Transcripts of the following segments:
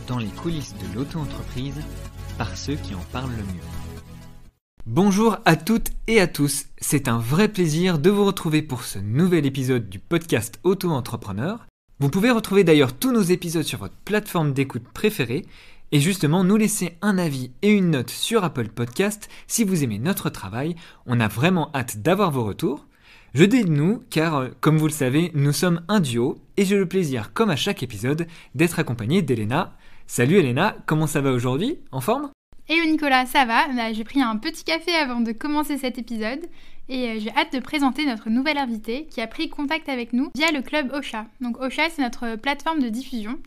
dans les coulisses de l'auto-entreprise par ceux qui en parlent le mieux. Bonjour à toutes et à tous, c'est un vrai plaisir de vous retrouver pour ce nouvel épisode du podcast Auto-entrepreneur. Vous pouvez retrouver d'ailleurs tous nos épisodes sur votre plateforme d'écoute préférée et justement nous laisser un avis et une note sur Apple Podcast si vous aimez notre travail. On a vraiment hâte d'avoir vos retours. Je dis nous car, comme vous le savez, nous sommes un duo et j'ai le plaisir, comme à chaque épisode, d'être accompagné d'Elena. Salut Elena, comment ça va aujourd'hui? En forme? Hello Nicolas, ça va? J'ai pris un petit café avant de commencer cet épisode et j'ai hâte de présenter notre nouvelle invitée qui a pris contact avec nous via le club Ocha. Donc Ocha, c'est notre plateforme de diffusion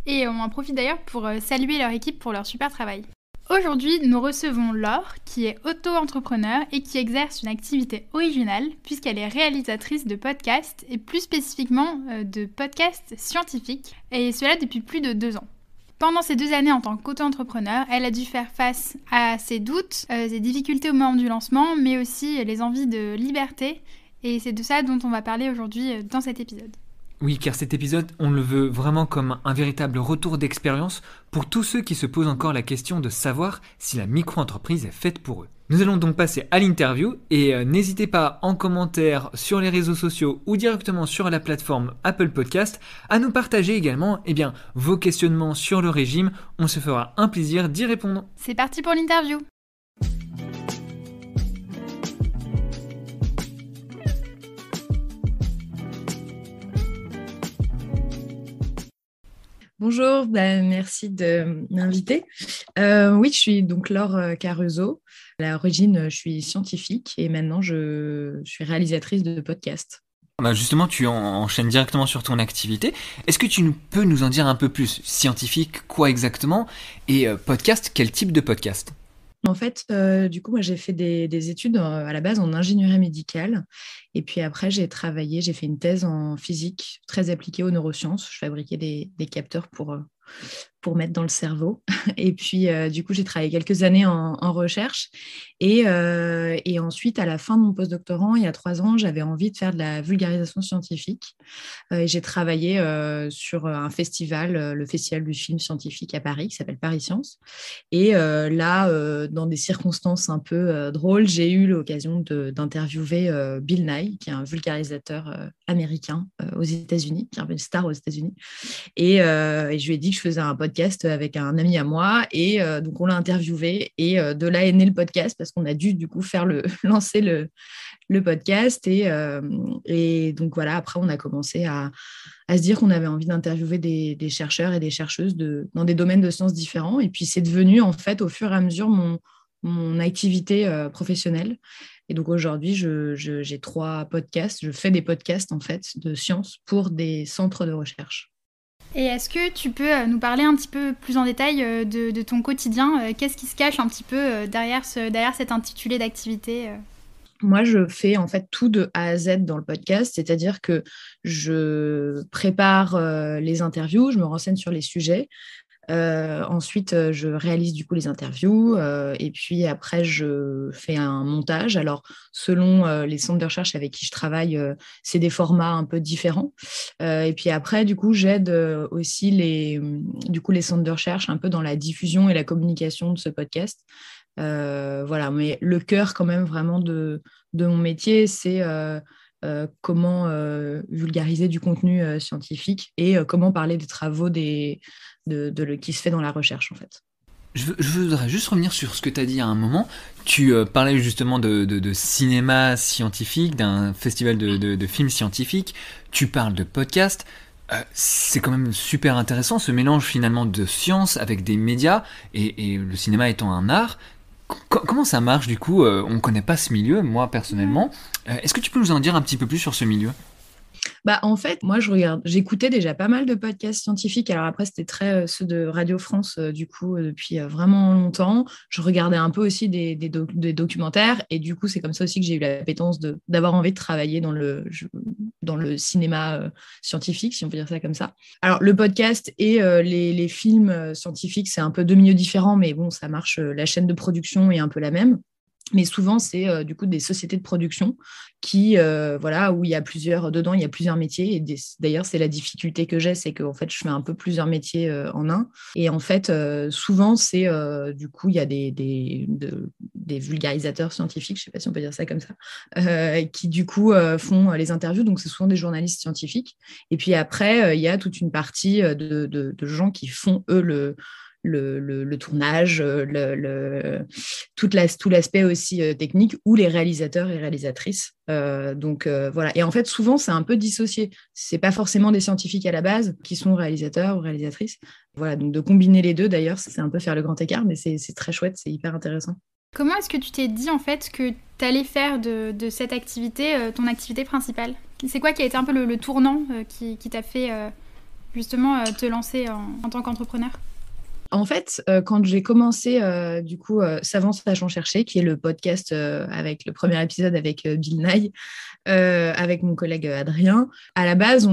et on en profite d'ailleurs pour saluer leur équipe pour leur super travail. Aujourd'hui, nous recevons Laure, qui est auto-entrepreneur et qui exerce une activité originale puisqu'elle est réalisatrice de podcasts et plus spécifiquement de podcasts scientifiques, et cela depuis plus de 2 ans. Pendant ces 2 années en tant qu'auto-entrepreneur, elle a dû faire face à ses doutes, ses difficultés au moment du lancement, mais aussi les envies de liberté, et c'est de ça dont on va parler aujourd'hui dans cet épisode. Oui, car cet épisode, on le veut vraiment comme un véritable retour d'expérience pour tous ceux qui se posent encore la question de savoir si la micro-entreprise est faite pour eux. Nous allons donc passer à l'interview et n'hésitez pas en commentaire sur les réseaux sociaux ou directement sur la plateforme Apple Podcast à nous partager également vos questionnements sur le régime. On se fera un plaisir d'y répondre. C'est parti pour l'interview. Bonjour, merci de m'inviter. Oui, je suis donc Laure Caruso. À l'origine, je suis scientifique et maintenant je suis réalisatrice de podcasts. Justement, tu enchaînes directement sur ton activité. Est-ce que tu peux nous en dire un peu plus? Scientifique, quoi exactement? Et podcast, quel type de podcast? En fait, du coup, moi, j'ai fait des études à la base en ingénierie médicale. Et puis après, j'ai fait une thèse en physique très appliquée aux neurosciences. Je fabriquais des capteurs pour mettre dans le cerveau. Et puis, du coup, j'ai travaillé quelques années en recherche. Et ensuite, à la fin de mon postdoctorat, il y a 3 ans, j'avais envie de faire de la vulgarisation scientifique. Et j'ai travaillé sur un festival, le Festival du film scientifique à Paris, qui s'appelle Paris Science. Et dans des circonstances un peu drôles, j'ai eu l'occasion d'interviewer Bill Nye, qui est un vulgarisateur américain aux États-Unis, qui est un peu une star aux États-Unis. Et je lui ai dit que je faisais un podcast avec un ami à moi. Et donc, on l'a interviewé. Et de là est né le podcast parce qu'on a dû, du coup, lancer le podcast. Et donc, voilà, après, on a commencé à se dire qu'on avait envie d'interviewer des chercheurs et des chercheuses dans des domaines de sciences différents. Et puis, c'est devenu, en fait, au fur et à mesure, mon activité professionnelle. Et donc, aujourd'hui, j'ai 3 podcasts. Je fais des podcasts, en fait, de sciences pour des centres de recherche. Et est-ce que tu peux nous parler un petit peu plus en détail de ton quotidien? Qu'est-ce qui se cache un petit peu derrière cet intitulé d'activité? Moi, je fais en fait tout de A à Z dans le podcast, c'est-à-dire que je prépare les interviews, je me renseigne sur les sujets. Ensuite, je réalise du coup les interviews et puis après, je fais un montage. Alors, selon les centres de recherche avec qui je travaille, c'est des formats un peu différents. Et puis après, du coup, j'aide aussi les centres de recherche un peu dans la diffusion et la communication de ce podcast. Voilà, mais le cœur quand même vraiment de mon métier, c'est comment vulgariser du contenu scientifique et comment parler des travaux qui se fait dans la recherche en fait. Je voudrais juste revenir sur ce que tu as dit à un moment. Tu parlais justement de cinéma scientifique, d'un festival de films scientifiques. Tu parles de podcast. C'est quand même super intéressant ce mélange finalement de science avec des médias et le cinéma étant un art. Comment ça marche du coup? On ne connaît pas ce milieu, moi personnellement. Est-ce que tu peux nous en dire un petit peu plus sur ce milieu? En fait, moi, j'écoutais déjà pas mal de podcasts scientifiques. Alors après, c'était très ceux de Radio France, du coup, depuis vraiment longtemps. Je regardais un peu aussi des documentaires. Et du coup, c'est comme ça aussi que j'ai eu l'appétence d'avoir envie de travailler dans le cinéma scientifique, si on peut dire ça comme ça. Alors, le podcast et les films scientifiques, c'est un peu 2 milieux différents. Mais bon, ça marche. La chaîne de production est un peu la même. Mais souvent, c'est du coup des sociétés de production qui, voilà, où il y a dedans, il y a plusieurs métiers. Et d'ailleurs, c'est la difficulté que j'ai, c'est qu'en fait, je fais un peu plusieurs métiers en un. Et en fait, souvent, du coup, il y a des vulgarisateurs scientifiques, je ne sais pas si on peut dire ça comme ça, qui du coup font les interviews. Donc, c'est souvent des journalistes scientifiques. Et puis après, il y a toute une partie de gens qui font, eux, le tournage, tout l'aspect aussi technique, ou les réalisateurs et réalisatrices. Voilà. Et en fait, souvent, c'est un peu dissocié. C'est pas forcément des scientifiques à la base qui sont réalisateurs ou réalisatrices. Voilà, donc de combiner les deux, d'ailleurs, c'est un peu faire le grand écart, mais c'est très chouette, c'est hyper intéressant. Comment est-ce que tu t'es dit en fait que tu allais faire de cette activité ton activité principale? C'est quoi qui a été un peu le tournant qui t'a fait justement te lancer en tant qu'entrepreneur? En fait, quand j'ai commencé, du coup, Savant Sachant Chercher, qui est le podcast avec le premier épisode avec Bill Nye, avec mon collègue Adrien, à la base,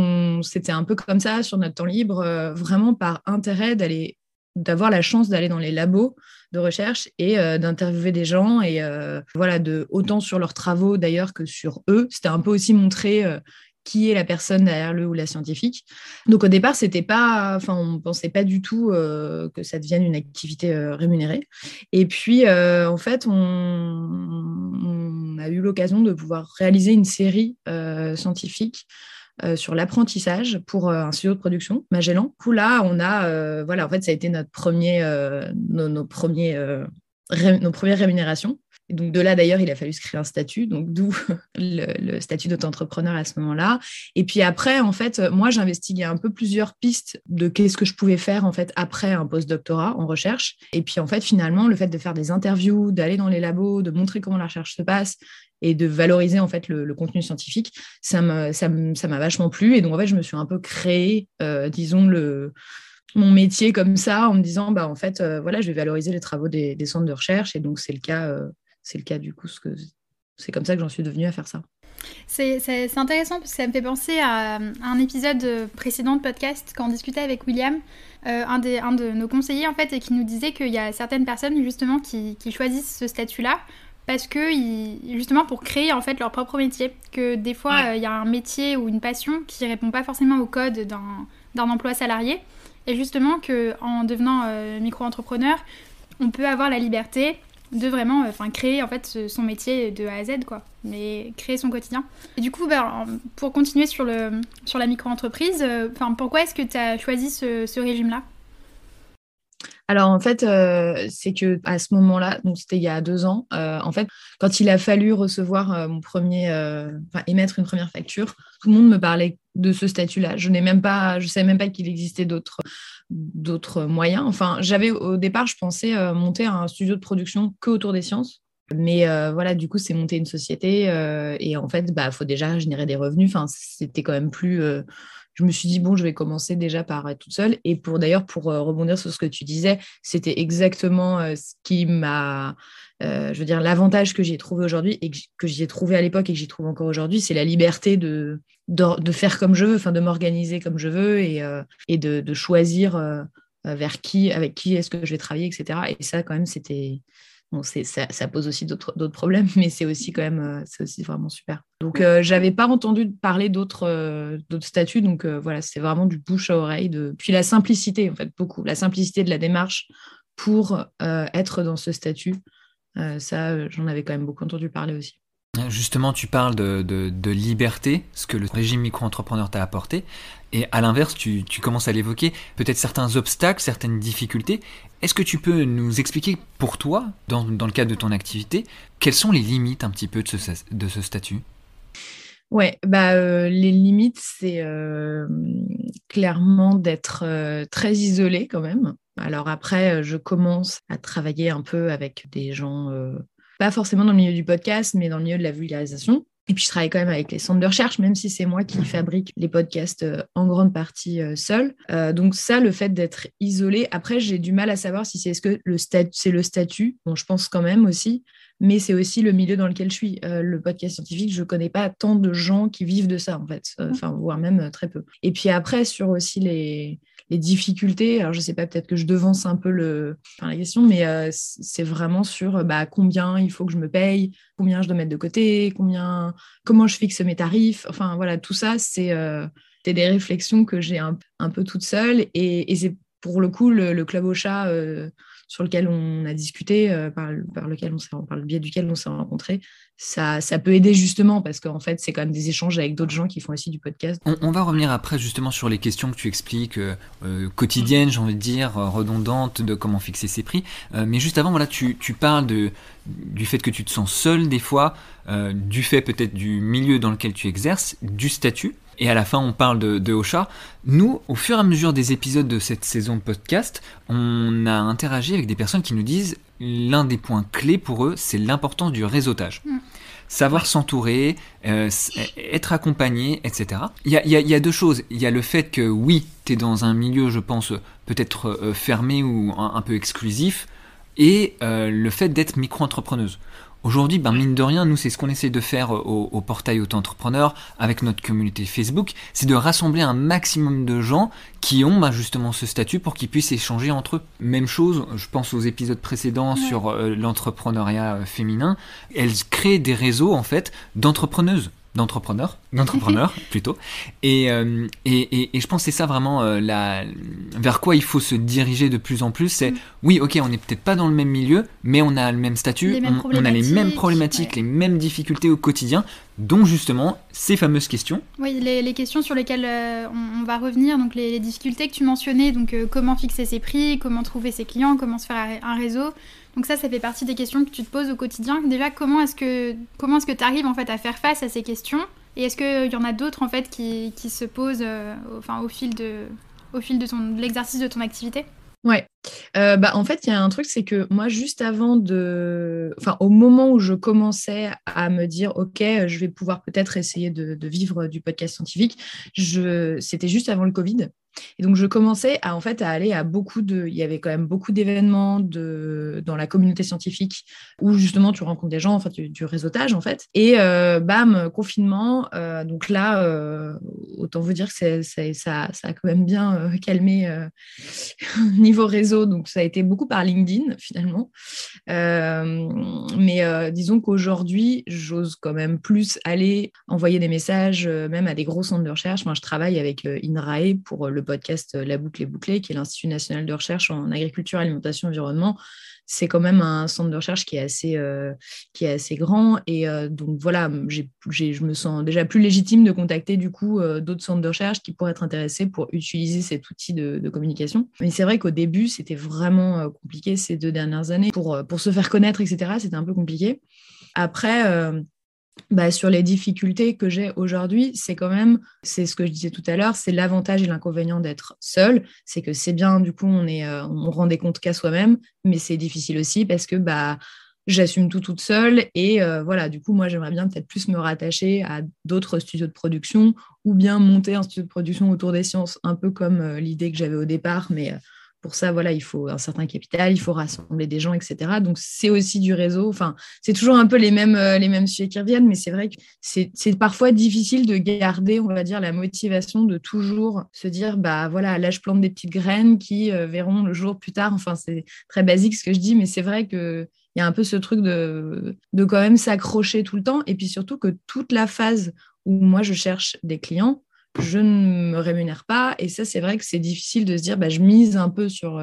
c'était un peu comme ça, sur notre temps libre, vraiment par intérêt d'avoir la chance d'aller dans les labos de recherche et d'interviewer des gens, et voilà, autant sur leurs travaux d'ailleurs que sur eux. C'était un peu aussi montrer qui est la personne derrière le ou la scientifique. Donc au départ, on ne pensait pas du tout que ça devienne une activité rémunérée. Et puis, en fait, on a eu l'occasion de pouvoir réaliser une série scientifique sur l'apprentissage pour un studio de production, Magellan. Du coup, là, voilà, en fait, ça a été nos premières rémunérations. Et donc de là, d'ailleurs, il a fallu se créer un statut, donc d'où le statut d'auto-entrepreneur à ce moment-là. Et puis après, en fait, moi, j'investiguais un peu plusieurs pistes de qu'est-ce que je pouvais faire en fait après un post-doctorat en recherche. Et puis en fait, finalement, le fait de faire des interviews, d'aller dans les labos, de montrer comment la recherche se passe et de valoriser en fait le contenu scientifique, ça m'a vachement plu. Et donc en fait, je me suis un peu créé, disons, mon métier comme ça, en me disant, bah, en fait, voilà, je vais valoriser les travaux des centres de recherche. Et donc, c'est le cas du coup, c'est comme ça que j'en suis devenue à faire ça. C'est intéressant parce que ça me fait penser à un épisode précédent de podcast quand on discutait avec William, un de nos conseillers en fait, et qui nous disait qu'il y a certaines personnes justement qui choisissent ce statut-là parce que justement pour créer en fait leur propre métier, que des fois il y a un métier ou une passion qui répond pas forcément au code d'un emploi salarié, et justement qu'en devenant micro-entrepreneur, on peut avoir la liberté de vraiment créer en fait son métier de A à Z, quoi, mais créer son quotidien. Et du coup, pour continuer sur la micro-entreprise, pourquoi est-ce que tu as choisi ce régime-là? Alors en fait, c'est que à ce moment-là, donc c'était il y a 2 ans, en fait, quand il a fallu recevoir émettre une première facture, tout le monde me parlait de ce statut-là. Je savais même pas qu'il existait d'autres moyens. Enfin, au départ, je pensais monter un studio de production que autour des sciences. Mais voilà, du coup, c'est monter une société et en fait, faut déjà générer des revenus. Enfin, c'était quand même plus. Je me suis dit, bon, je vais commencer déjà par être toute seule. Et pour rebondir sur ce que tu disais, c'était exactement ce qui m'a. Je veux dire, l'avantage que j'ai trouvé aujourd'hui et que j'y ai trouvé à l'époque et que j'y trouve encore aujourd'hui, c'est la liberté de faire comme je veux, enfin, de m'organiser comme je veux et de choisir avec qui est-ce que je vais travailler, etc. Et ça, quand même, c'était. Bon, ça pose aussi d'autres problèmes, mais c'est aussi quand même, c'est aussi vraiment super. Donc, j'avais pas entendu parler d'autres statuts, donc voilà, c'est vraiment du bouche à oreille. Puis la simplicité, en fait, beaucoup. La simplicité de la démarche pour être dans ce statut, ça, j'en avais quand même beaucoup entendu parler aussi. Justement, tu parles de liberté, ce que le régime micro-entrepreneur t'a apporté, et à l'inverse, tu commences à l'évoquer, peut-être certains obstacles, certaines difficultés. Est-ce que tu peux nous expliquer pour toi, dans le cadre de ton activité, quelles sont les limites un petit peu de ce statut ? Ouais, les limites, c'est clairement d'être très isolé quand même. Alors après, je commence à travailler un peu avec des gens, pas forcément dans le milieu du podcast, mais dans le milieu de la vulgarisation. Et puis, je travaille quand même avec les centres de recherche, même si c'est moi qui fabrique les podcasts en grande partie seule. Donc ça, le fait d'être isolé, après, j'ai du mal à savoir si c'est le statut. Bon, je pense quand même aussi, mais c'est aussi le milieu dans lequel je suis. Le podcast scientifique, je ne connais pas tant de gens qui vivent de ça, en fait, voire même très peu. Et puis après, sur aussi les difficultés. Alors, je sais pas, peut-être que je devance un peu la question, mais c'est vraiment sur combien il faut que je me paye, combien je dois mettre de côté, comment je fixe mes tarifs. Enfin, voilà, tout ça, c'est des réflexions que j'ai un peu toute seule. Et c'est pour le coup le Club Ocha sur lequel on a discuté, par le biais duquel on s'est rencontrés, ça peut aider justement parce qu'en fait, c'est quand même des échanges avec d'autres gens qui font aussi du podcast. On va revenir après justement sur les questions que tu expliques, quotidiennes, j'ai envie de dire, redondantes, de comment fixer ses prix. Mais juste avant, voilà, tu parles du fait que tu te sens seul des fois, du fait peut-être du milieu dans lequel tu exerces, du statut. Et à la fin, on parle de Ocha. Nous, au fur et à mesure des épisodes de cette saison de podcast, on a interagi avec des personnes qui nous disent l'un des points clés pour eux, c'est l'importance du réseautage. Savoir s'entourer, être accompagné, etc. Il y a deux choses. Il y a le fait que oui, tu es dans un milieu, je pense, peut-être fermé ou un peu exclusif, et le fait d'être micro-entrepreneuse. Aujourd'hui, mine de rien, nous, c'est ce qu'on essaie de faire au portail Auto-entrepreneur avec notre communauté Facebook, c'est de rassembler un maximum de gens qui ont justement ce statut pour qu'ils puissent échanger entre eux. Même chose, je pense aux épisodes précédents sur l'entrepreneuriat féminin, elles créent des réseaux en fait d'entrepreneurs plutôt, et je pense que c'est ça vraiment vers quoi il faut se diriger de plus en plus, c'est oui, ok, on n'est peut-être pas dans le même milieu, mais on a le même statut, on a les mêmes problématiques, les mêmes difficultés au quotidien, donc justement ces fameuses questions. Oui, les questions sur lesquelles on va revenir, donc les difficultés que tu mentionnais, donc comment fixer ses prix, comment trouver ses clients, comment se faire un réseau. Donc ça fait partie des questions que tu te poses au quotidien. Déjà, comment est-ce que tu arrives en fait à faire face à ces questions ? Et est-ce qu'il y en a d'autres en fait qui se posent au fil de l'exercice de ton activité ? Ouais. En fait, il y a un truc, c'est que moi, juste au moment où je commençais à me dire, OK, je vais pouvoir peut-être essayer de vivre du podcast scientifique, c'était juste avant le Covid. Et donc, je commençais à aller à il y avait quand même beaucoup d'événements dans la communauté scientifique où justement tu rencontres des gens, enfin du réseautage en fait. Et confinement. Donc là, autant vous dire que ça a quand même bien calmé niveau réseau. Donc ça a été beaucoup par LinkedIn finalement. Mais disons qu'aujourd'hui, j'ose quand même plus aller envoyer des messages, même à des gros centres de recherche. Moi, je travaille avec INRAE pour le podcast La Boucle est bouclée, qui est l'Institut national de recherche en agriculture, alimentation, environnement. C'est quand même un centre de recherche qui est assez grand. Et donc voilà, je me sens déjà plus légitime de contacter du coup d'autres centres de recherche qui pourraient être intéressés pour utiliser cet outil de communication. Mais c'est vrai qu'au début, c'était vraiment compliqué ces 2 dernières années. Pour se faire connaître, etc., c'était un peu compliqué. Après, sur les difficultés que j'ai aujourd'hui, c'est ce que je disais tout à l'heure, c'est l'avantage et l'inconvénient d'être seul. C'est que c'est bien, du coup, on rend des comptes qu'à soi-même, mais c'est difficile aussi parce que j'assume tout toute seule et voilà, du coup, moi, j'aimerais bien peut-être plus me rattacher à d'autres studios de production ou bien monter un studio de production autour des sciences, un peu comme l'idée que j'avais au départ, mais pour ça, voilà, il faut un certain capital, il faut rassembler des gens, etc. Donc, c'est aussi du réseau. Enfin, c'est toujours un peu les mêmes sujets qui reviennent, mais c'est vrai que c'est parfois difficile de garder, on va dire, la motivation de toujours se dire, voilà, là, je plante des petites graines qui verront le jour plus tard. Enfin, c'est très basique ce que je dis, mais c'est vrai que il y a un peu ce truc de quand même s'accrocher tout le temps. Et puis surtout que toute la phase où moi, je cherche des clients, je ne me rémunère pas. Et ça, c'est vrai que c'est difficile de se dire, je mise un peu sur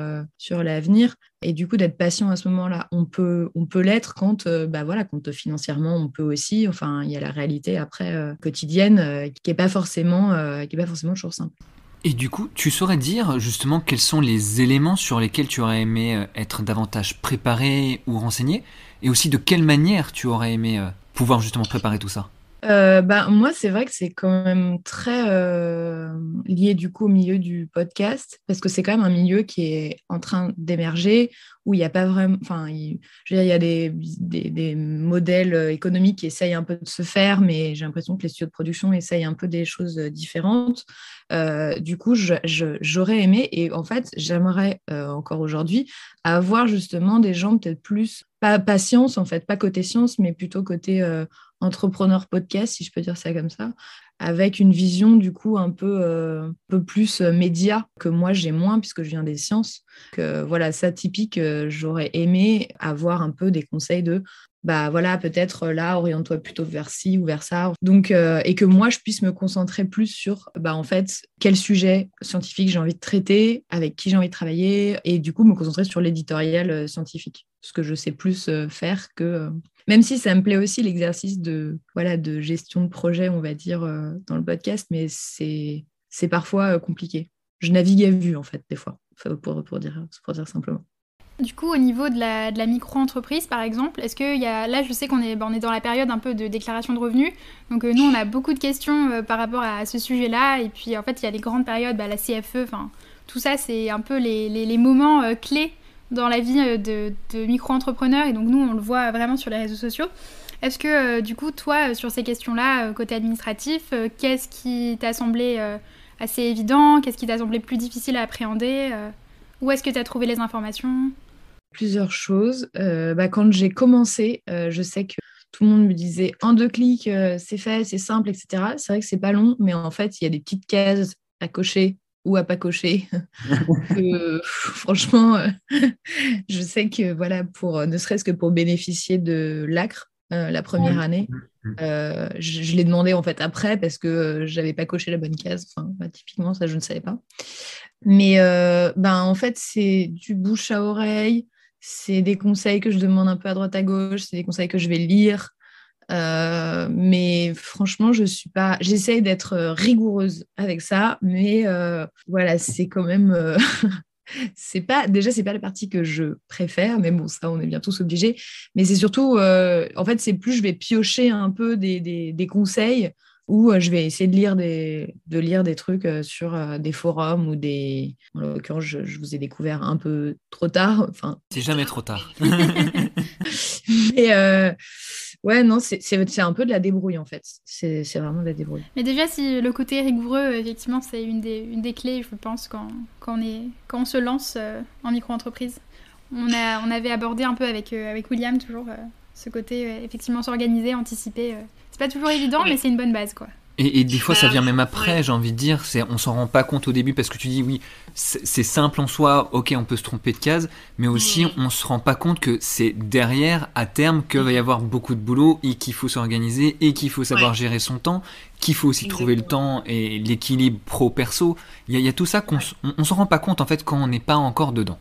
l'avenir. Et du coup, d'être patient à ce moment-là, on peut l'être quand, quand financièrement, on peut aussi. Enfin, il y a la réalité après quotidienne qui n'est pas forcément toujours simple. Et du coup, tu saurais dire justement quels sont les éléments sur lesquels tu aurais aimé être davantage préparé ou renseigné, et aussi de quelle manière tu aurais aimé pouvoir justement préparer tout ça? Moi, c'est vrai que c'est quand même très lié du coup au milieu du podcast, parce que c'est quand même un milieu qui est en train d'émerger, où il n'y a pas vraiment... Enfin, il y a des modèles économiques qui essayent un peu de se faire, mais j'ai l'impression que les studios de production essayent un peu des choses différentes. Du coup, j'aurais aimé, et en fait, j'aimerais encore aujourd'hui avoir justement des gens peut-être plus, pas science en fait, pas côté science, mais plutôt côté entrepreneur podcast, si je peux dire ça comme ça, avec une vision du coup un peu plus média que moi j'ai moins puisque je viens des sciences. Que, voilà, ça typique, j'aurais aimé avoir un peu des conseils de bah voilà, peut-être là, oriente-toi plutôt vers ci ou vers ça. Donc, et que moi, je puisse me concentrer plus sur, bah, en fait, quel sujet scientifique j'ai envie de traiter, avec qui j'ai envie de travailler, et du coup, me concentrer sur l'éditorial scientifique, ce que je sais plus faire que... Même si ça me plaît aussi l'exercice voilà, de gestion de projet, on va dire, dans le podcast, mais c'est parfois compliqué. Je navigue à vue, en fait, des fois, pour dire simplement. Du coup, au niveau de la micro-entreprise, par exemple, est-ce qu'il y a... Là, je sais qu'on est dans la période un peu de déclaration de revenus. Donc, nous, on a beaucoup de questions par rapport à ce sujet-là. Et puis, en fait, il y a les grandes périodes, la CFE, tout ça, c'est un peu les moments clés dans la vie de micro-entrepreneurs. Et donc, nous, on le voit vraiment sur les réseaux sociaux. Est-ce que, du coup, toi, sur ces questions-là, côté administratif, qu'est-ce qui t'a semblé assez évident? Qu'est-ce qui t'a semblé plus difficile à appréhender où est-ce que tu as trouvé les informations? Plusieurs choses. Quand j'ai commencé, je sais que tout le monde me disait en 2 clics, c'est fait, c'est simple, etc. C'est vrai que c'est pas long, mais en fait, il y a des petites cases à cocher ou à pas cocher. Franchement, je sais que voilà, ne serait-ce que pour bénéficier de l'ACRE la première année, je l'ai demandé en fait après parce que j'avais pas coché la bonne case. Enfin, typiquement, ça, je ne savais pas. Mais en fait, c'est du bouche à oreille, c'est des conseils que je demande un peu à droite à gauche, c'est des conseils que je vais lire. Mais franchement, j'essaye d'être rigoureuse avec ça, mais voilà, c'est quand même... c'est pas la partie que je préfère, mais bon, ça, on est bien tous obligés. Mais c'est surtout, en fait, c'est plus je vais piocher un peu des conseils ou je vais essayer de lire des trucs sur des forums ou des... En l'occurrence, je vous ai découvert un peu trop tard. Enfin, c'est jamais trop tard. Mais ouais, non, c'est un peu de la débrouille, en fait. C'est vraiment de la débrouille. Mais déjà, si le côté rigoureux, effectivement, c'est une des clés, je pense, quand on se lance en micro-entreprise. On avait abordé un peu avec William, toujours, ce côté, effectivement, s'organiser, anticiper. C'est pas toujours évident, mais c'est une bonne base, quoi. Et des fois, ça vient même après, j'ai envie de dire. On s'en rend pas compte au début parce que tu dis, oui, c'est simple en soi, ok, on peut se tromper de case, mais aussi, on se rend pas compte que c'est derrière, à terme, qu'il va y avoir beaucoup de boulot et qu'il faut s'organiser et qu'il faut savoir gérer son temps, qu'il faut aussi trouver le temps et l'équilibre pro-perso. Il y a tout ça on s'en rend pas compte, en fait, quand on n'est pas encore dedans.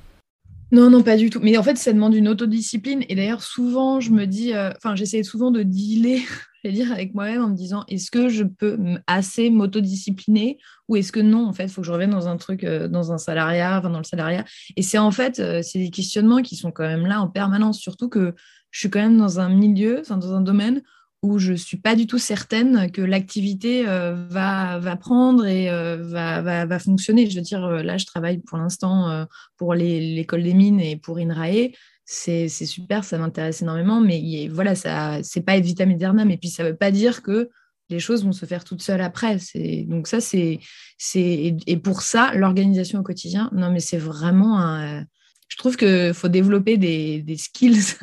Non, pas du tout. Mais en fait, ça demande une autodiscipline. Et d'ailleurs, souvent, je me dis... j'essaie souvent de dealer, je vais dire, avec moi-même en me disant, est-ce que je peux assez m'autodiscipliner ou est-ce que non, en fait, il faut que je revienne dans un truc, dans un salariat, dans le salariat. Et c'est en fait, c'est des questionnements qui sont quand même là en permanence, surtout que je suis quand même dans un milieu, dans un domaine où je ne suis pas du tout certaine que l'activité va prendre et va fonctionner. Je veux dire, là, je travaille pour l'instant pour l'école des mines et pour INRAE. C'est super, ça m'intéresse énormément, mais voilà, c'est pas et vitam aeternam. Et puis, ça ne veut pas dire que les choses vont se faire toutes seules après. Donc ça, et pour ça, l'organisation au quotidien, non, mais c'est vraiment je trouve qu'il faut développer des skills,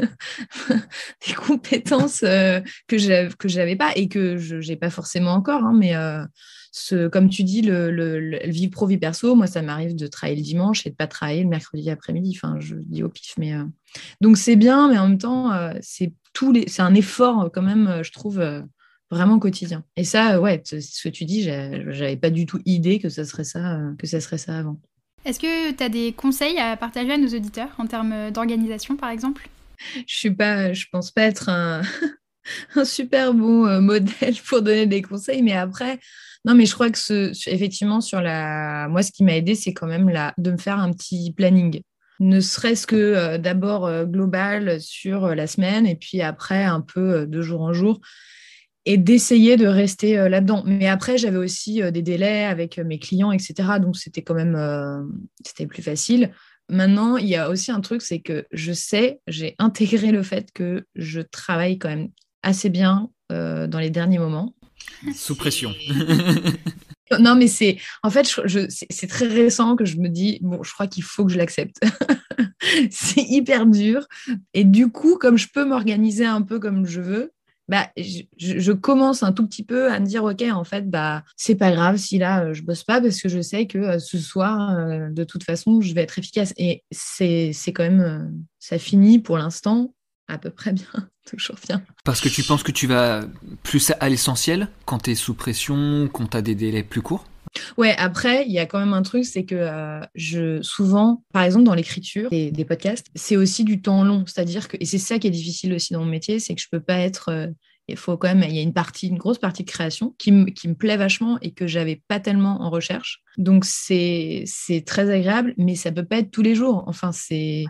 des compétences que je n'avais pas et que je n'ai pas forcément encore. Hein, mais comme tu dis, le vie pro, vie perso, moi, ça m'arrive de travailler le dimanche et de ne pas travailler le mercredi après-midi. Enfin, je dis au pif. Mais, donc, c'est bien, mais en même temps, c'est un effort quand même, je trouve, vraiment quotidien. Et ça, ouais, ce que tu dis, je n'avais pas du tout idée que ça serait ça avant. Est-ce que tu as des conseils à partager à nos auditeurs en termes d'organisation, par exemple ? Je pense pas être un super bon modèle pour donner des conseils, mais après, non, mais je crois que effectivement, moi, ce qui m'a aidé, c'est quand même de me faire un petit planning. Ne serait-ce que d'abord global sur la semaine, et puis après, un peu de jour en jour. Et d'essayer de rester là-dedans. Mais après, j'avais aussi des délais avec mes clients, etc. Donc, c'était quand même c'était plus facile. Maintenant, il y a aussi un truc, c'est que j'ai intégré le fait que je travaille quand même assez bien dans les derniers moments. Sous pression. Non, mais c'est très récent que je me dis, bon, je crois qu'il faut que je l'accepte. C'est hyper dur. Et du coup, comme je peux m'organiser un peu comme je veux, je commence un tout petit peu à me dire, OK, en fait, c'est pas grave si là, je bosse pas parce que je sais que ce soir, de toute façon, je vais être efficace. Et c'est quand même, ça finit pour l'instant à peu près bien, toujours bien. Parce que tu penses que tu vas plus à l'essentiel quand tu es sous pression, quand tu as des délais plus courts? Ouais, après, il y a quand même un truc, c'est que souvent, par exemple, dans l'écriture des podcasts, c'est aussi du temps long. C'est-à-dire que, et c'est ça qui est difficile aussi dans mon métier, c'est que je peux pas être. Il faut quand même, il y a une grosse partie de création qui me plaît vachement et que j'avais pas tellement en recherche. Donc, c'est très agréable, mais ça peut pas être tous les jours. Enfin, c'est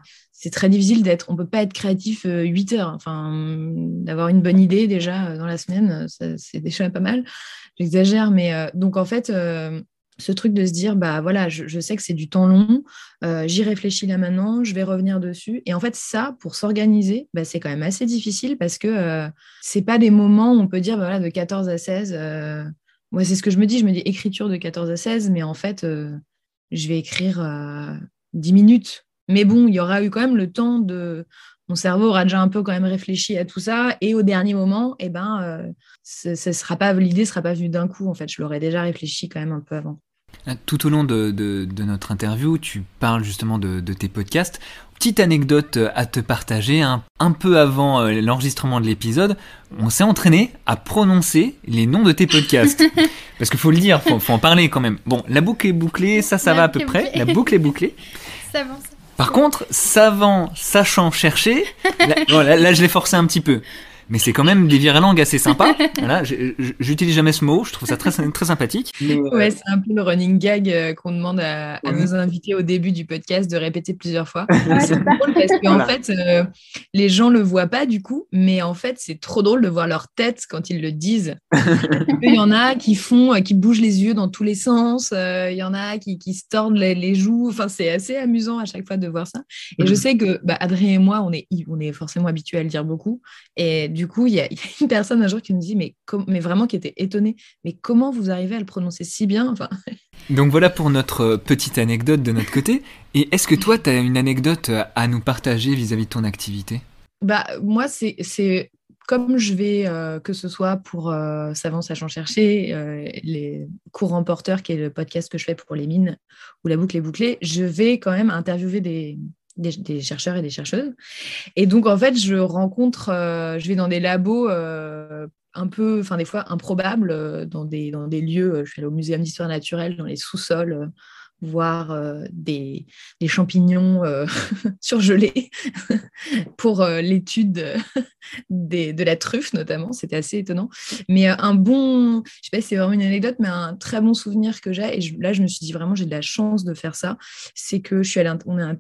très difficile on peut pas être créatif 8 heures. Enfin, d'avoir une bonne idée déjà dans la semaine, c'est déjà pas mal. J'exagère, mais donc en fait, ce truc de se dire, voilà, je sais que c'est du temps long, j'y réfléchis là maintenant, je vais revenir dessus. Et en fait, ça, pour s'organiser, c'est quand même assez difficile parce que c'est pas des moments où on peut dire, voilà, de 14 à 16, moi, c'est ce que je me dis écriture de 14 à 16, mais en fait, je vais écrire 10 minutes. Mais bon, il y aura eu quand même le temps de... Mon cerveau aura déjà un peu quand même réfléchi à tout ça. Et au dernier moment, l'idée ne sera pas venue d'un coup. En fait, je l'aurais déjà réfléchi quand même un peu avant. Tout au long de notre interview, tu parles justement de tes podcasts. Petite anecdote à te partager, un peu avant l'enregistrement de l'épisode, on s'est entraîné à prononcer les noms de tes podcasts. Parce qu'il faut le dire, faut en parler quand même. Bon, la boucle est bouclée, ça va à peu près. La boucle est bouclée. Ça avance. Par contre, savant, sachant chercher, là je l'ai forcé un petit peu. Mais c'est quand même des viralangues assez sympas. Voilà, j'utilise jamais ce mot, je trouve ça très, très sympathique. Ouais, c'est un peu le running gag qu'on demande à nos invités au début du podcast de répéter plusieurs fois. C'est drôle parce qu'en fait, les gens le voient pas du coup, mais en fait, c'est trop drôle de voir leur tête quand ils le disent. Il y en a qui bougent les yeux dans tous les sens, il y en a qui se tordent les joues. Enfin, c'est assez amusant à chaque fois de voir ça. Et je sais que Adrien et moi, on est forcément habitués à le dire beaucoup. Et du coup, il y a une personne un jour qui nous dit, mais vraiment qui était étonnée, mais comment vous arrivez à le prononcer si bien? Enfin... Donc voilà pour notre petite anecdote de notre côté. Et est-ce que toi, tu as une anecdote à nous partager vis-à-vis de ton activité? Moi, c'est comme je vais, que ce soit pour Savant Sachant Chercher, les Courants Porteurs, qui est le podcast que je fais pour les mines, ou La Boucle est bouclée, je vais quand même interviewer des chercheurs et des chercheuses. Et donc, en fait, je vais dans des labos un peu, enfin, des fois improbables, dans des lieux. Je suis allée au Muséum d'histoire naturelle, dans les sous-sols, voir des champignons surgelés pour l'étude de la truffe, notamment. C'était assez étonnant. Mais je ne sais pas si c'est vraiment une anecdote, mais un très bon souvenir que j'ai, et là, je me suis dit vraiment, j'ai de la chance de faire ça, c'est que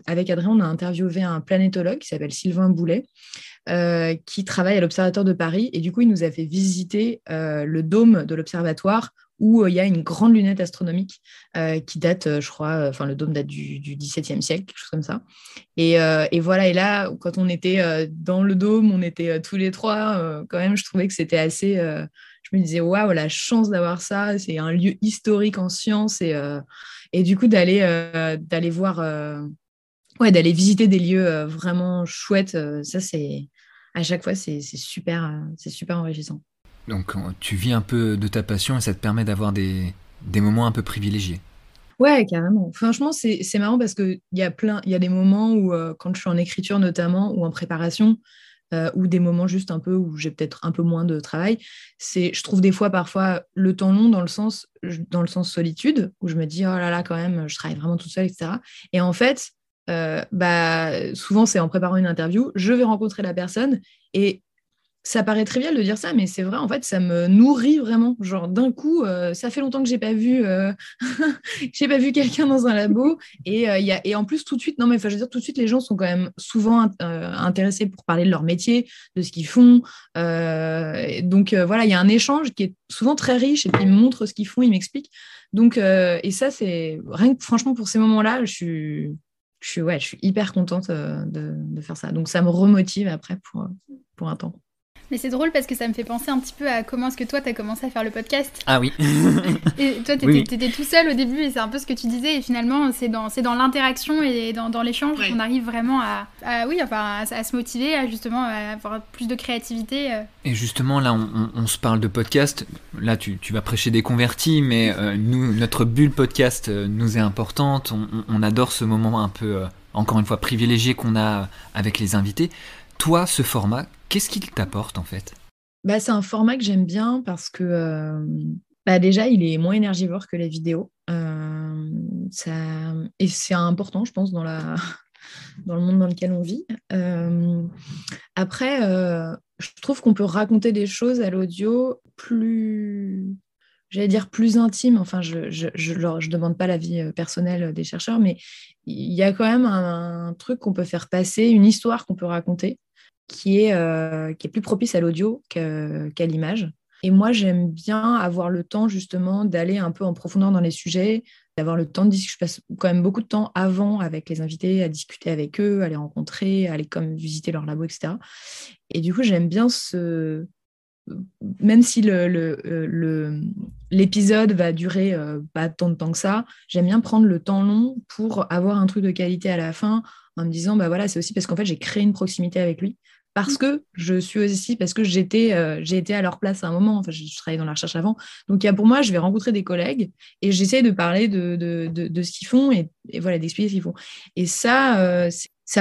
avec Adrien, on a interviewé un planétologue qui s'appelle Sylvain Boulet, qui travaille à l'Observatoire de Paris, et du coup, il nous a fait visiter le dôme de l'Observatoire où il y a une grande lunette astronomique qui date, je crois, le dôme date du XVIIe siècle, quelque chose comme ça. Et voilà, et là, quand on était dans le dôme, on était tous les trois, quand même, je trouvais que c'était assez... je me disais, waouh, la chance d'avoir ça, c'est un lieu historique en sciences, et du coup, d'aller voir... d'aller visiter des lieux vraiment chouettes, ça, c'est... À chaque fois, c'est super enrichissant. Donc tu vis un peu de ta passion et ça te permet d'avoir des moments un peu privilégiés. Ouais, carrément. Franchement, c'est marrant parce qu'il y a des moments où, quand je suis en écriture notamment, ou en préparation, ou des moments juste un peu où j'ai peut-être un peu moins de travail, je trouve parfois le temps long dans le sens solitude, où je me dis, oh là là, quand même, je travaille vraiment toute seule, etc. Et en fait, souvent, c'est en préparant une interview, je vais rencontrer la personne, et ça paraît trivial de dire ça, mais c'est vrai, en fait, ça me nourrit vraiment. Genre, d'un coup, ça fait longtemps que j'ai pas vu quelqu'un dans un labo. Et en plus, tout de suite, non, mais je veux dire, tout de suite, les gens sont quand même souvent intéressés pour parler de leur métier, de ce qu'ils font. Donc, voilà, il y a un échange qui est souvent très riche, et puis ils me montrent ce qu'ils font, ils m'expliquent. Donc, et ça, c'est rien que, franchement, pour ces moments-là, je suis hyper contente de faire ça. Donc, ça me remotive après pour un temps. Mais c'est drôle parce que ça me fait penser un petit peu à comment est-ce que toi, tu as commencé à faire le podcast. Ah oui. Et toi, t'étais tout seul au début et c'est un peu ce que tu disais. Et finalement, c'est dans l'interaction et dans l'échange qu'on arrive vraiment à se motiver, à justement à avoir plus de créativité. Et justement, là, on se parle de podcast. Là, tu vas prêcher des convertis, mais nous, notre bulle podcast nous est importante. On adore ce moment un peu, encore une fois, privilégié qu'on a avec les invités. Toi, ce format, qu'est-ce qu'il t'apporte en fait ? C'est un format que j'aime bien parce que déjà, il est moins énergivore que les vidéos. Et c'est important, je pense, dans le monde dans lequel on vit. Après, je trouve qu'on peut raconter des choses à l'audio j'allais dire plus intimes. Enfin, je demande pas l'avis personnel des chercheurs, mais il y a quand même un truc qu'on peut faire passer, une histoire qu'on peut raconter qui est plus propice à l'audio qu'à l'image. Et moi, j'aime bien avoir le temps justement d'aller un peu en profondeur dans les sujets, d'avoir le temps de discuter. Je passe quand même beaucoup de temps avant avec les invités, à discuter avec eux, à les rencontrer, à aller comme visiter leur labo, etc. Et du coup, j'aime bien même si l'épisode va durer pas tant de temps que ça, j'aime bien prendre le temps long pour avoir un truc de qualité à la fin en me disant, c'est aussi parce qu'en fait, j'ai créé une proximité avec lui. Parce que j'ai été à leur place à un moment. Enfin, je travaillais dans la recherche avant. Donc, pour moi, je vais rencontrer des collègues et j'essaie de parler de ce qu'ils font et voilà, d'expliquer ce qu'ils font. Et ça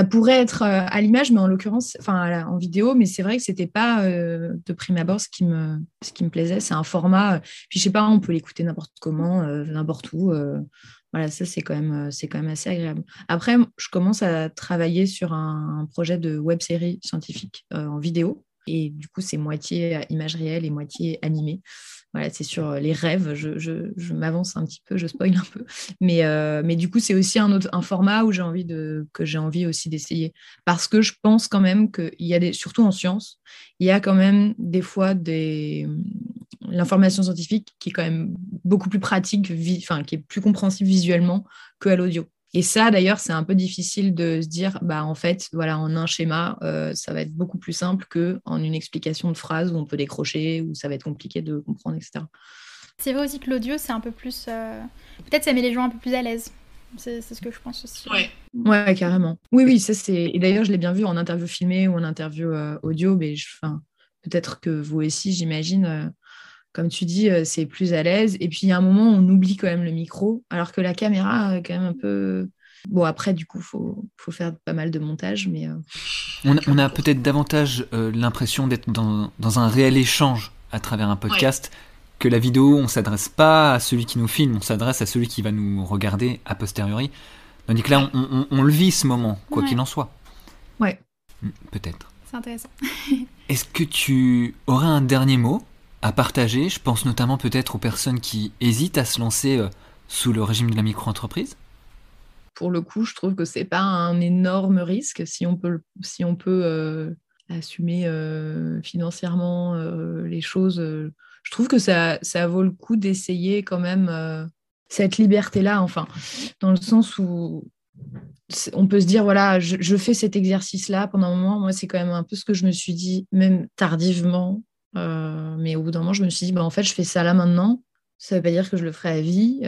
pourrait être à l'image, mais en l'occurrence, en vidéo, mais c'est vrai que c'était pas de prime abord ce qui me plaisait. C'est un format, puis je sais pas, on peut l'écouter n'importe comment, n'importe où. Voilà, ça, c'est quand même assez agréable. Après, je commence à travailler sur un projet de web-série scientifique en vidéo. Et du coup, c'est moitié image réelle et moitié animée. Voilà, c'est sur les rêves. Je m'avance un petit peu, je spoil un peu. Mais du coup, c'est aussi un format où que j'ai envie aussi d'essayer. Parce que je pense quand même qu'il y a surtout en sciences, il y a quand même des fois l'information scientifique qui est quand même beaucoup plus pratique, qui est plus compréhensible visuellement qu'à l'audio. Et ça, d'ailleurs, c'est un peu difficile de se dire, en fait, voilà, en un schéma, ça va être beaucoup plus simple qu'en une explication de phrase où on peut décrocher, où ça va être compliqué de comprendre, etc. C'est vrai aussi que l'audio, c'est un peu plus... Peut-être ça met les gens un peu plus à l'aise. C'est ce que je pense aussi. Ouais, carrément. Oui, ça c'est... Et d'ailleurs, je l'ai bien vu en interview filmée ou en interview audio, mais peut-être que vous aussi, j'imagine... Comme tu dis, c'est plus à l'aise. Et puis, il y a un moment où on oublie quand même le micro, alors que la caméra, quand même un peu... Bon, après, du coup, faut faire pas mal de montage, mais... On a peut-être davantage l'impression d'être dans un réel échange à travers un podcast que la vidéo. On ne s'adresse pas à celui qui nous filme, on s'adresse à celui qui va nous regarder a posteriori. Tandis que là, on le vit ce moment, quoi qu'il en soit. Ouais. Peut-être. C'est intéressant. Est-ce que tu aurais un dernier mot à partager? Je pense notamment peut-être aux personnes qui hésitent à se lancer sous le régime de la micro-entreprise. Pour le coup, je trouve que c'est pas un énorme risque si on peut assumer financièrement les choses. Je trouve que ça vaut le coup d'essayer quand même cette liberté-là, enfin, dans le sens où on peut se dire, voilà, je fais cet exercice-là pendant un moment. Moi, c'est quand même un peu ce que je me suis dit, même tardivement. Mais au bout d'un moment, je me suis dit, en fait, je fais ça là maintenant. Ça ne veut pas dire que je le ferai à vie.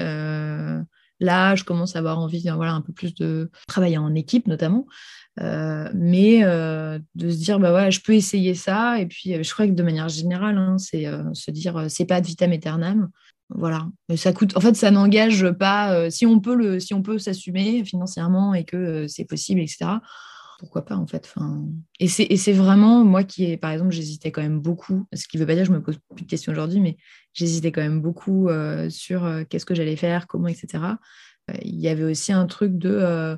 Là, je commence à avoir envie un peu plus de travailler en équipe, notamment. Mais de se dire, je peux essayer ça. Et puis, je crois que de manière générale, c'est se dire, c'est pas ad vitam aeternam. Voilà. Mais ça coûte. En fait, ça n'engage pas. Si on peut s'assumer financièrement et que c'est possible, etc. Pourquoi pas en fait. Et c'est vraiment moi par exemple, j'hésitais quand même beaucoup. Ce qui ne veut pas dire que je me pose plus de questions aujourd'hui, mais j'hésitais quand même beaucoup sur qu'est-ce que j'allais faire, comment, etc. Il y avait aussi un truc de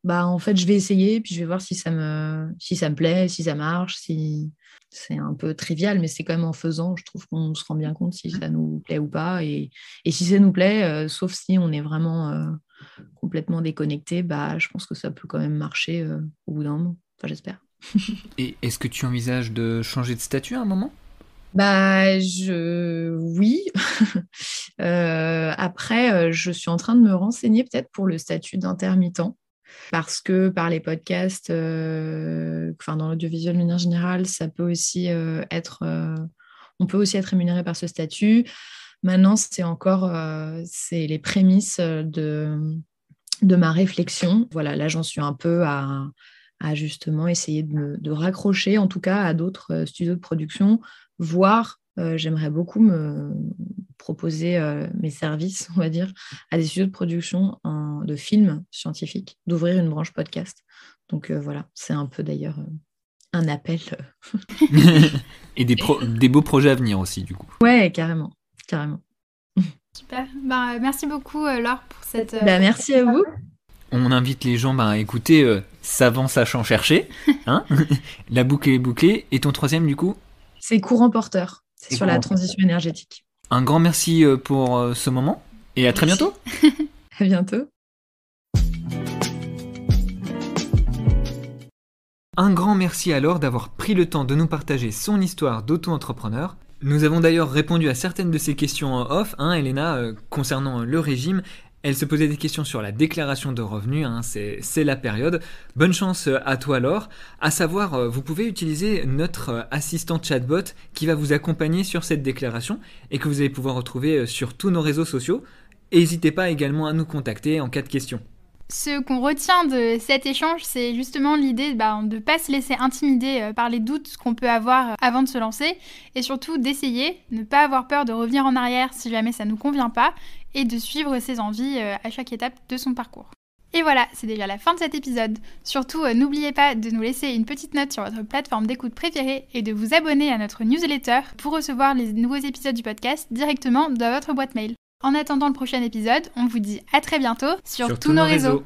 en fait, je vais essayer, puis je vais voir si ça me plaît, si ça marche, si c'est un peu trivial, mais c'est quand même en faisant, je trouve qu'on se rend bien compte si ça nous plaît ou pas. Et si ça nous plaît, sauf si on est vraiment complètement déconnecté, je pense que ça peut quand même marcher au bout d'un moment. Enfin, j'espère. Et est-ce que tu envisages de changer de statut à un moment ? Oui. Après, je suis en train de me renseigner peut-être pour le statut d'intermittent. parce que par les podcasts, dans l'audiovisuel de manière générale, ça peut aussi on peut aussi être rémunéré par ce statut. Maintenant, c'est les prémices de ma réflexion. Voilà, là, j'en suis un peu à justement essayer de raccrocher, en tout cas, à d'autres studios de production, voire j'aimerais beaucoup me proposer mes services, on va dire, à des studios de production de films scientifiques, d'ouvrir une branche podcast. Donc voilà, c'est un peu d'ailleurs un appel. Et des beaux projets à venir aussi, du coup. Ouais, carrément. Super. Merci beaucoup, Laure, pour cette... merci à vous. On invite les gens à écouter Savant Sachant Chercher. Hein. La boucle est bouclée. Et ton troisième, du coup ? C'est Courant Porteur. C'est sur la transition énergétique. Un grand merci pour ce moment. Et à très bientôt. À bientôt. Un grand merci à Laure d'avoir pris le temps de nous partager son histoire d'auto-entrepreneur. Nous avons d'ailleurs répondu à certaines de ses questions en off, Elena, concernant le régime. Elle se posait des questions sur la déclaration de revenus, c'est la période. Bonne chance à toi Laure. À savoir, vous pouvez utiliser notre assistant chatbot qui va vous accompagner sur cette déclaration et que vous allez pouvoir retrouver sur tous nos réseaux sociaux. N'hésitez pas également à nous contacter en cas de questions. Ce qu'on retient de cet échange, c'est justement l'idée de ne pas se laisser intimider par les doutes qu'on peut avoir avant de se lancer et surtout d'essayer, ne pas avoir peur de revenir en arrière si jamais ça ne nous convient pas et de suivre ses envies à chaque étape de son parcours. Et voilà, c'est déjà la fin de cet épisode. Surtout, n'oubliez pas de nous laisser une petite note sur votre plateforme d'écoute préférée et de vous abonner à notre newsletter pour recevoir les nouveaux épisodes du podcast directement dans votre boîte mail. En attendant le prochain épisode, on vous dit à très bientôt sur tous nos réseaux.